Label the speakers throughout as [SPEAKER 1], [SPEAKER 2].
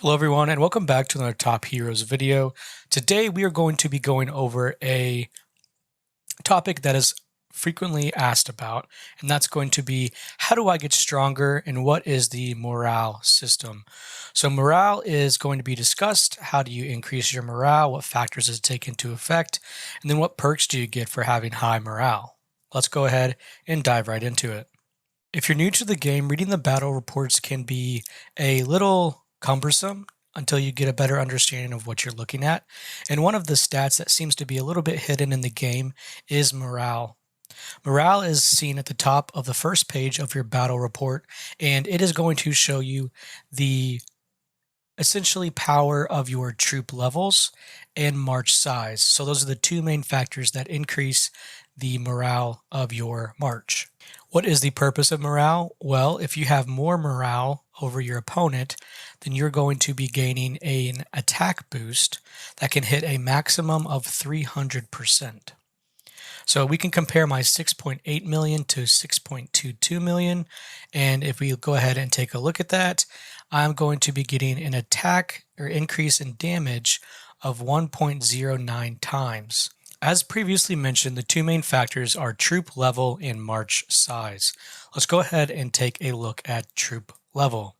[SPEAKER 1] Hello everyone and welcome back to another Top Heroes video. Today we are going to be going over a topic that is frequently asked about, and that's going to be how do I get stronger and what is the morale system? So morale is going to be discussed. How do you increase your morale? What factors does it take into effect? And then what perks do you get for having high morale? Let's go ahead and dive right into it. If you're new to the game, reading the battle reports can be a little cumbersome until you get a better understanding of what you're looking at. And one of the stats that seems to be a little bit hidden in the game is morale. Morale is seen at the top of the first page of your battle report, and it is going to show you the essentially power of your troop levels and march size. So those are the two main factors that increase the morale of your march. What is the purpose of morale? Well, if you have more morale over your opponent, then you're going to be gaining an attack boost that can hit a maximum of 300%. So we can compare my 6.8 million to 6.22 million. And if we go ahead and take a look at that, I'm going to be getting an attack or increase in damage of 1.09 times. As previously mentioned, the two main factors are troop level and march size. Let's go ahead and take a look at troop level.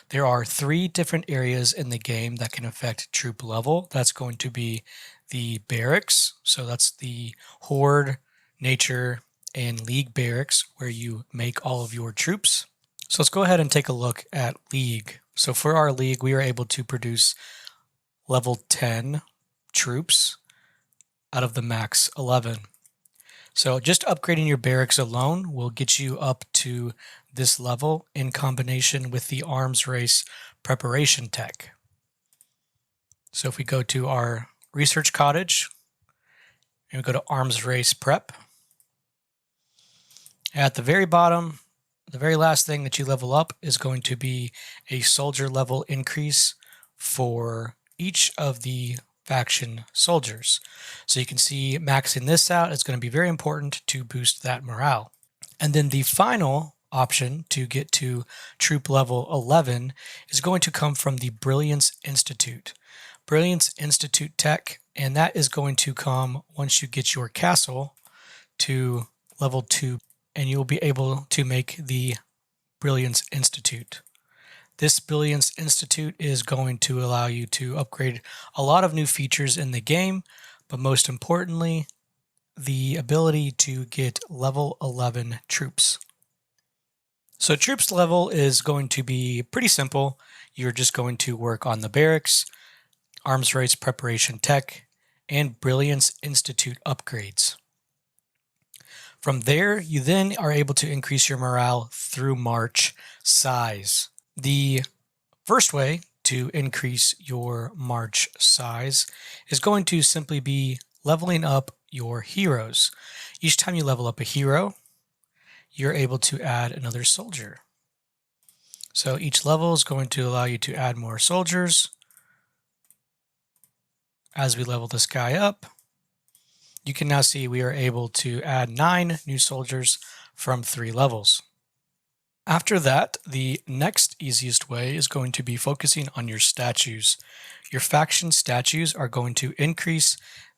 [SPEAKER 1] There are three different areas in the game that can affect troop level. That's going to be the barracks. So that's the horde, nature, and league barracks where you make all of your troops. So let's go ahead and take a look at league. So for our league, we are able to produce level 10 troops out of the max 11. So just upgrading your barracks alone will get you up to this level in combination with the arms race preparation tech. So if we go to our research cottage and we go to arms race prep, at the very bottom, the very last thing that you level up is going to be a soldier level increase for each of the faction soldiers. So you can see maxing this out is going to be very important to boost that morale. And then the final option to get to troop level 11 is going to come from the Brilliance Institute. Brilliance Institute tech, and that is going to come once you get your castle to level 2, and you will be able to make the Brilliance Institute. This Brilliance Institute is going to allow you to upgrade a lot of new features in the game, but most importantly, the ability to get level 11 troops. So troops level is going to be pretty simple. You're just going to work on the barracks, arms race preparation tech, and Brilliance Institute upgrades. From there, you then are able to increase your morale through march size. The first way to increase your march size is going to simply be leveling up your heroes. Each time you level up a hero, you're able to add another soldier. So each level is going to allow you to add more soldiers. As we level this guy up, you can now see we are able to add 9 new soldiers from 3 levels. After that, the next easiest way is going to be focusing on your statues. Your faction statues are going to increase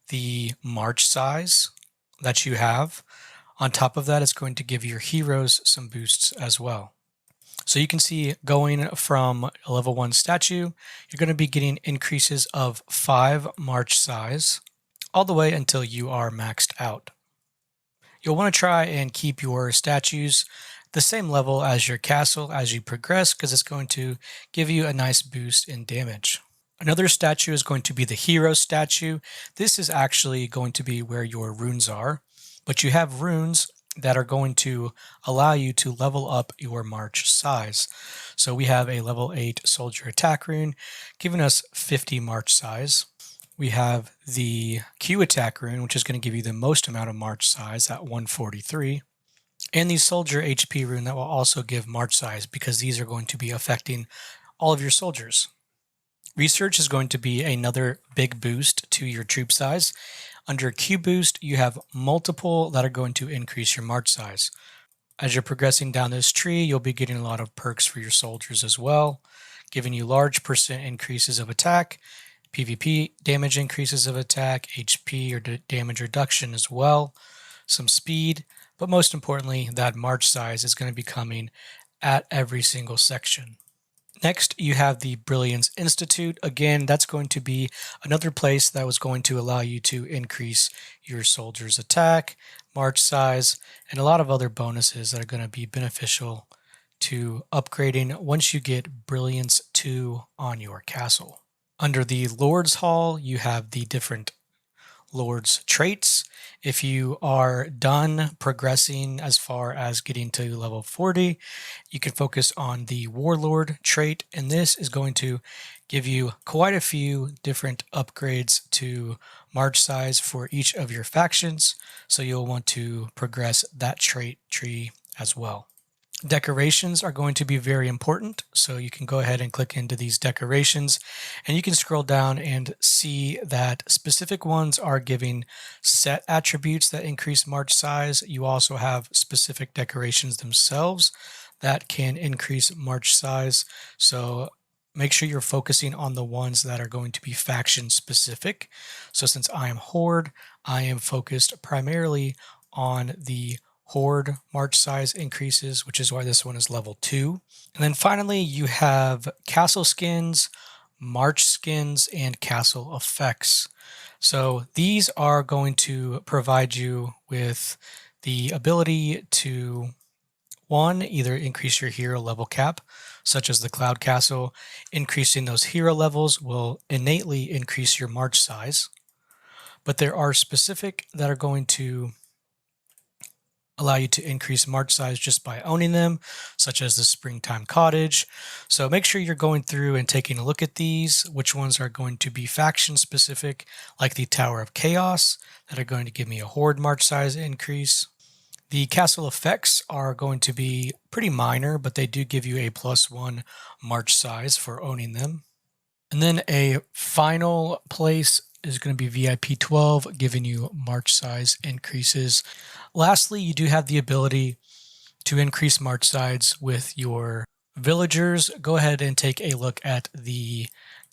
[SPEAKER 1] the march size that you have. On top of that, it's going to give your heroes some boosts as well. So you can see going from a level 1 statue, you're going to be getting increases of 5 march size all the way until you are maxed out. You'll want to try and keep your statues the same level as your castle as you progress, because it's going to give you a nice boost in damage. Another statue is going to be the hero statue. This is actually going to be where your runes are, but you have runes that are going to allow you to level up your march size. So we have a level 8 soldier attack rune giving us 50 march size. We have the Q attack rune, which is going to give you the most amount of march size at 143. And the soldier HP rune that will also give march size, because these are going to be affecting all of your soldiers. Research is going to be another big boost to your troop size. Under Q boost, you have multiple that are going to increase your march size. As you're progressing down this tree, you'll be getting a lot of perks for your soldiers as well. giving you large percent increases of attack, PvP damage increases of attack, HP or damage reduction as well, some speed, but most importantly, that march size is going to be coming at every single section. Next, you have the Brilliance Institute. Again, that's going to be another place that was going to allow you to increase your soldier's attack, march size, and a lot of other bonuses that are going to be beneficial to upgrading once you get Brilliance 2 on your castle. Under the Lord's Hall, you have the different Lord's traits. If you are done progressing as far as getting to level 40, you can focus on the Warlord trait, and this is going to give you quite a few different upgrades to march size for each of your factions, so you'll want to progress that trait tree as well. Decorations are going to be very important, so you can go ahead and click into these decorations, and you can scroll down and see that specific ones are giving set attributes that increase march size. You also have specific decorations themselves that can increase march size, so make sure you're focusing on the ones that are going to be faction specific. So since I am Horde, I am focused primarily on the Horde march size increases, which is why this one is level 2. And then finally, you have castle skins, march skins, and castle effects. So these are going to provide you with the ability to, one, either increase your hero level cap, such as the Cloud Castle. Increasing those hero levels will innately increase your march size. But there are specific that are going to allow you to increase march size just by owning them, such as the Springtime Cottage. So make sure you're going through and taking a look at these, which ones are going to be faction specific, like the Tower of Chaos, that are going to give me a Horde march size increase. The castle effects are going to be pretty minor, but they do give you a +1 march size for owning them. And then a final place is going to be VIP 12, giving you march size increases. Lastly, you do have the ability to increase march size with your villagers. Go ahead and take a look at the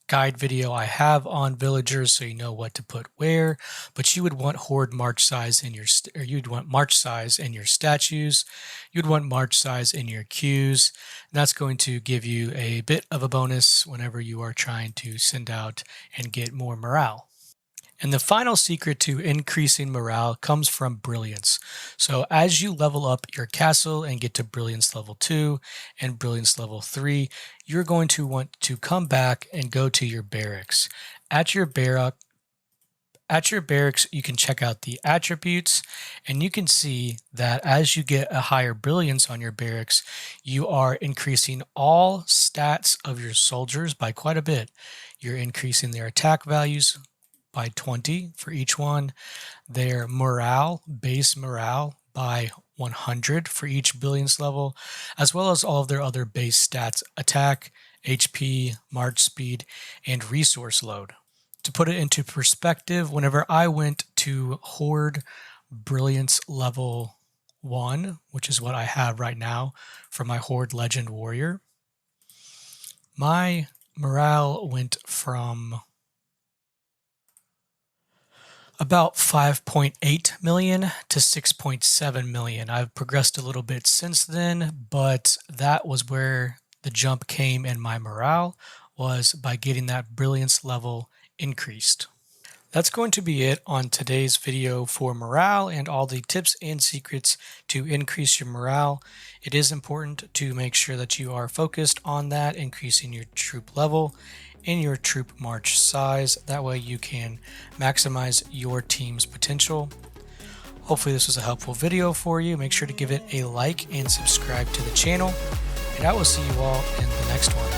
[SPEAKER 1] guide video I have on villagers so you know what to put where, but you would want Horde march size in your you'd want march size in your statues, you'd want march size in your queues, and that's going to give you a bit of a bonus whenever you are trying to send out and get more morale. And the final secret to increasing morale comes from Brilliance. So as you level up your castle and get to Brilliance level 2 and Brilliance level 3, you're going to want to come back and go to your barracks. At your barracks, you can check out the attributes, and you can see that as you get a higher Brilliance on your barracks, you are increasing all stats of your soldiers by quite a bit. You're increasing their attack values by 20 for each one, their morale, base morale, by 100 for each Brilliance level, as well as all of their other base stats, attack, HP, march speed, and resource load. To put it into perspective, whenever I went to Horde Brilliance level 1, which is what I have right now for my Horde Legend Warrior, my morale went from about 5.8 million to 6.7 million. I've progressed a little bit since then, but that was where the jump came in my morale, was by getting that Brilliance level increased. That's going to be it on today's video for morale and all the tips and secrets to increase your morale. It is important to make sure that you are focused on that, increasing your troop level and your troop march size. That way you can maximize your team's potential. Hopefully this was a helpful video for you. Make sure to give it a like and subscribe to the channel, and I will see you all in the next one.